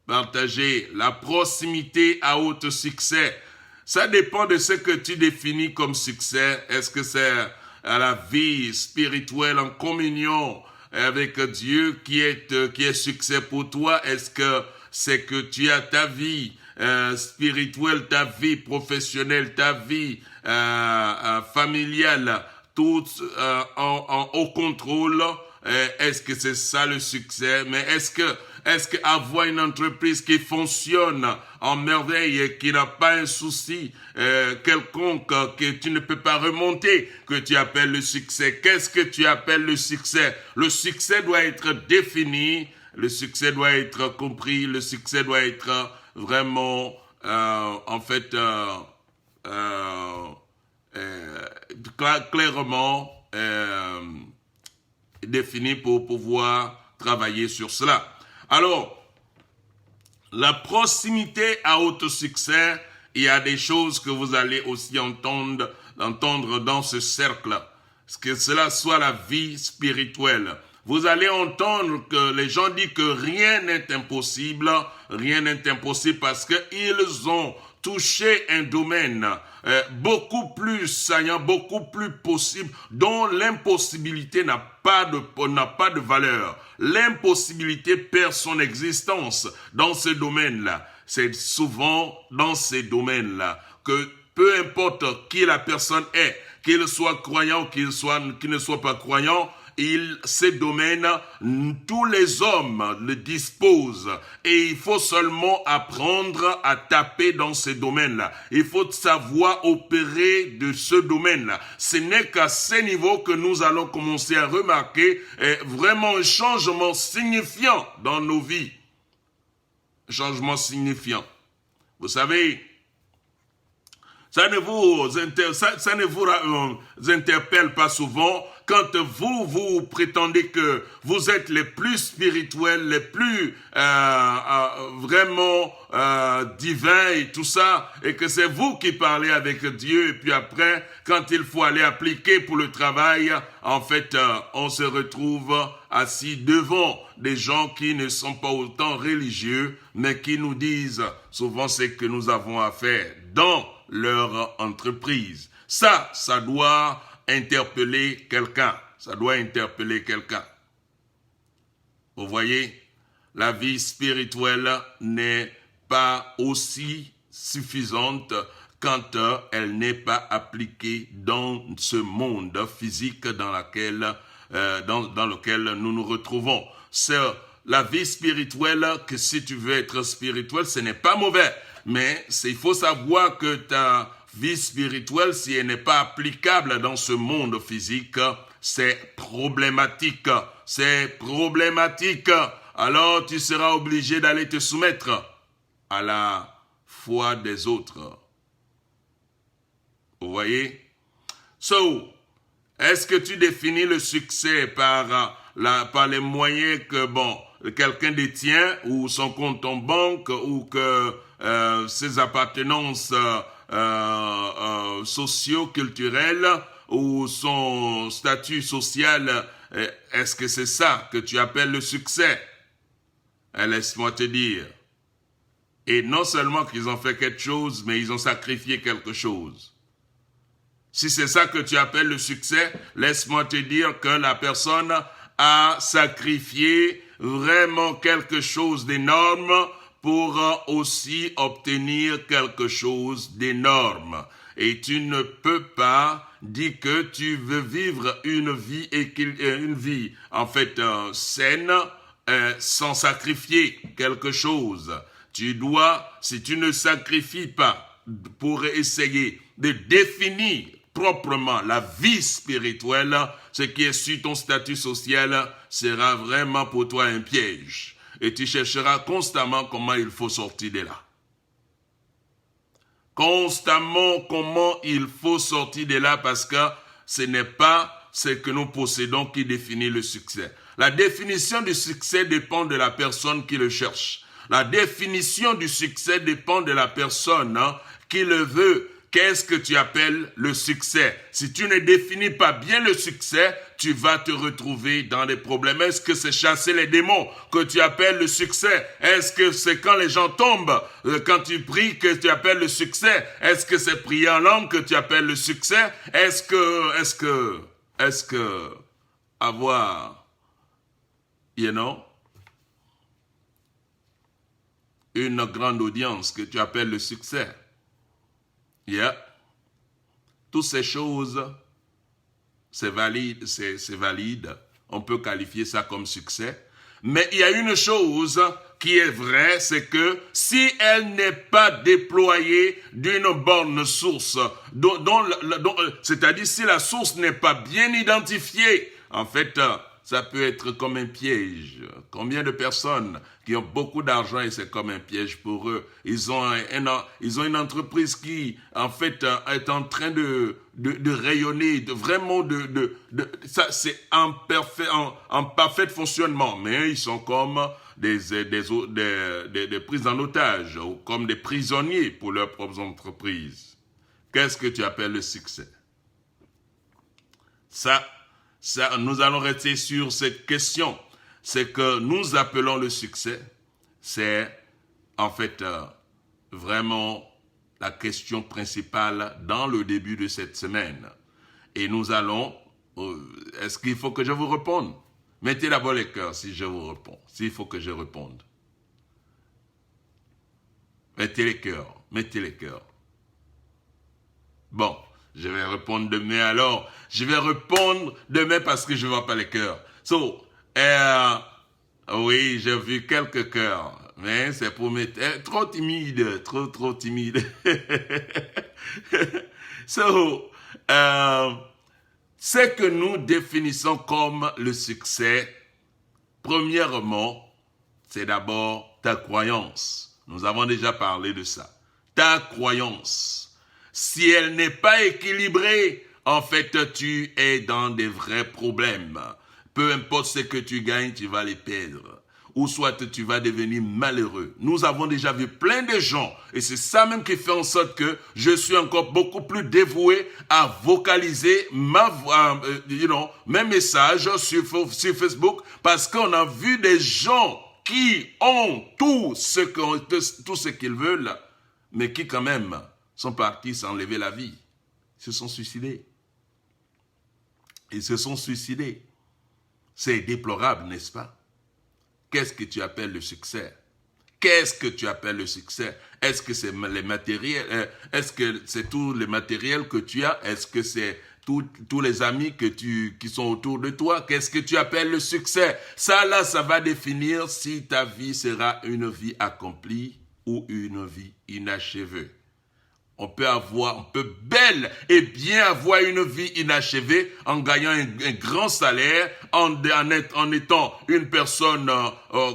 partager. La proximité à haut succès. Ça dépend de ce que tu définis comme succès. Est-ce que c'est à la vie spirituelle en communion avec Dieu qui est succès pour toi? Est-ce que c'est que tu as ta vie spirituelle, ta vie professionnelle, ta vie familiale, tout au contrôle? Est-ce que c'est ça le succès? Mais est-ce que avoir une entreprise qui fonctionne en merveille et qui n'a pas un souci quelconque que tu ne peux pas remonter, que tu appelles le succès? Qu'est-ce que tu appelles le succès? Le succès doit être défini, le succès doit être compris, le succès doit être vraiment clairement défini pour pouvoir travailler sur cela. Alors, la proximité à haut succès, il y a des choses que vous allez aussi entendre dans ce cercle, que cela soit la vie spirituelle. Vous allez entendre que les gens disent que rien n'est impossible parce qu'ils ont touché un domaine beaucoup plus saillant, beaucoup plus possible, dont l'impossibilité n'a pas de valeur. L'impossibilité perd son existence dans ce domaine-là. C'est souvent dans ces domaines-là que peu importe qui la personne est, qu'il soit croyant, qu'il ne soit pas croyant, ces domaines, tous les hommes le disposent et il faut seulement apprendre à taper dans ces domaines-là. Il faut savoir opérer de ce domaine-là. Ce n'est qu'à ce niveau que nous allons commencer à remarquer vraiment un changement signifiant dans nos vies. Un changement signifiant. Vous savez, ça ne vous interpelle pas souvent quand vous prétendez que vous êtes les plus spirituels, les plus vraiment divins et tout ça, et que c'est vous qui parlez avec Dieu, et puis après, quand il faut aller appliquer pour le travail, en fait, on se retrouve assis devant des gens qui ne sont pas autant religieux, mais qui nous disent souvent ce que nous avons à faire dans leur entreprise. Ça doit interpeller quelqu'un. Ça doit interpeller quelqu'un. Vous voyez, la vie spirituelle n'est pas aussi suffisante quand elle n'est pas appliquée dans ce monde physique dans lequel nous nous retrouvons. C'est la vie spirituelle que si tu veux être spirituel, ce n'est pas mauvais. Mais il faut savoir que ta vie spirituelle, si elle n'est pas applicable dans ce monde physique, c'est problématique. C'est problématique. Alors tu seras obligé d'aller te soumettre à la foi des autres. Vous voyez? Est-ce que tu définis le succès par les moyens que, quelqu'un détient, ou son compte en banque, ou que ses appartenances socio-culturelles, ou son statut social, est-ce que c'est ça que tu appelles le succès? Laisse-moi te dire. Et non seulement qu'ils ont fait quelque chose, mais ils ont sacrifié quelque chose. Si c'est ça que tu appelles le succès, laisse-moi te dire que la personne a sacrifié vraiment quelque chose d'énorme pour aussi obtenir quelque chose d'énorme. Et tu ne peux pas dire que tu veux vivre une vie saine sans sacrifier quelque chose. Si tu ne sacrifies pas pour essayer de définir proprement la vie spirituelle, ce qui est sur ton statut social sera vraiment pour toi un piège. Et tu chercheras constamment comment il faut sortir de là. Constamment comment il faut sortir de là, parce que ce n'est pas ce que nous possédons qui définit le succès. La définition du succès dépend de la personne qui le cherche. La définition du succès dépend de la personne qui le veut, qu'est-ce que tu appelles le succès? Si tu ne définis pas bien le succès, tu vas te retrouver dans des problèmes. Est-ce que c'est chasser les démons que tu appelles le succès? Est-ce que c'est quand les gens tombent, quand tu pries, que tu appelles le succès? Est-ce que c'est prier en langue que tu appelles le succès? Est-ce que avoir, une grande audience que tu appelles le succès? Yeah. Toutes ces choses, c'est valide. On peut qualifier ça comme succès. Mais il y a une chose qui est vraie, c'est que si elle n'est pas déployée d'une bonne source, c'est-à-dire si la source n'est pas bien identifiée, en fait, ça peut être comme un piège. Combien de personnes qui ont beaucoup d'argent et c'est comme un piège pour eux? Ils ont une entreprise qui, en fait, est en train de rayonner, ça c'est en parfait fonctionnement, mais ils sont comme des prises en otage ou comme des prisonniers pour leurs propres entreprises. Qu'est-ce que tu appelles le succès? Ça, nous allons rester sur cette question. C'est que nous appelons le succès, c'est en fait vraiment la question principale dans le début de cette semaine. Et nous allons, est-ce qu'il faut que je vous réponde? Mettez d'abord les cœurs si je vous réponds, s'il faut que je réponde. Mettez les cœurs. Bon. Je vais répondre demain alors. Je vais répondre demain parce que je ne vois pas les cœurs. Oui, j'ai vu quelques cœurs. Mais c'est pour mettre... trop timide. Ce que nous définissons comme le succès, premièrement, c'est d'abord ta croyance. Nous avons déjà parlé de ça. Ta croyance. Si elle n'est pas équilibrée, en fait, tu es dans des vrais problèmes. Peu importe ce que tu gagnes, tu vas les perdre. Ou soit tu vas devenir malheureux. Nous avons déjà vu plein de gens, et c'est ça même qui fait en sorte que je suis encore beaucoup plus dévoué à vocaliser mes messages sur Facebook, parce qu'on a vu des gens qui ont tout ce qu'ils veulent, mais qui quand même sont partis s'enlever la vie. Ils se sont suicidés. C'est déplorable, n'est-ce pas? Qu'est-ce que tu appelles le succès? Est-ce que c'est les matériels? Est-ce que c'est tous les matériels que tu as? Est-ce que c'est tous les amis qui sont autour de toi? Qu'est-ce que tu appelles le succès? Ça va définir si ta vie sera une vie accomplie ou une vie inachevée. On peut bel et bien avoir une vie inachevée en gagnant un grand salaire, en étant une personne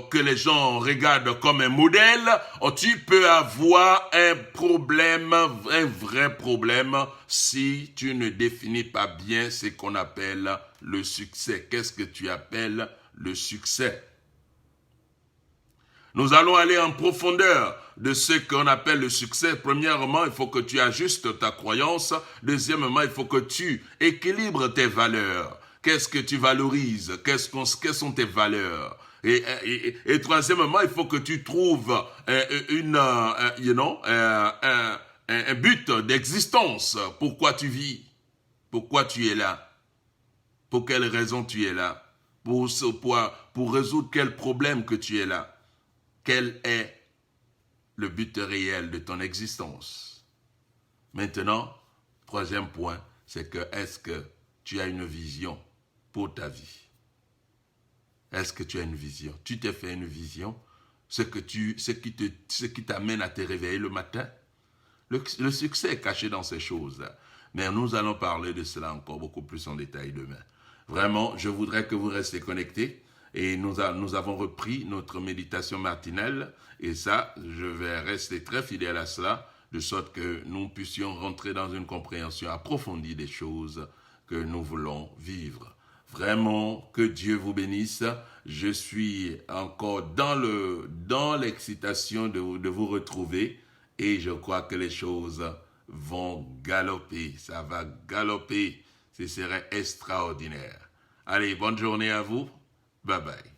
que les gens regardent comme un modèle. Tu peux avoir un vrai problème, si tu ne définis pas bien ce qu'on appelle le succès. Qu'est-ce que tu appelles le succès? Nous allons aller en profondeur de ce qu'on appelle le succès. Premièrement, il faut que tu ajustes ta croyance. Deuxièmement, il faut que tu équilibres tes valeurs. Qu'est-ce que tu valorises? Quelles sont tes valeurs? Et troisièmement, il faut que tu trouves un but d'existence. Pourquoi tu vis? Pourquoi tu es là? Pour quelle raison tu es là? Pour résoudre quel problème que tu es là? Quel est le but réel de ton existence? Maintenant, troisième point, c'est que est-ce que tu as une vision pour ta vie? Est-ce que tu as une vision? Tu t'es fait une vision? Ce qui t'amène à te réveiller le matin? Le succès est caché dans ces choses. Mais nous allons parler de cela encore beaucoup plus en détail demain. Vraiment, je voudrais que vous restiez connectés. Et nous avons repris notre méditation matinale. Et ça, je vais rester très fidèle à cela, de sorte que nous puissions rentrer dans une compréhension approfondie des choses que nous voulons vivre. Vraiment, que Dieu vous bénisse. Je suis encore dans l'excitation de vous retrouver. Et je crois que les choses vont galoper. Ça va galoper. Ce serait extraordinaire. Allez, bonne journée à vous. Bye bye.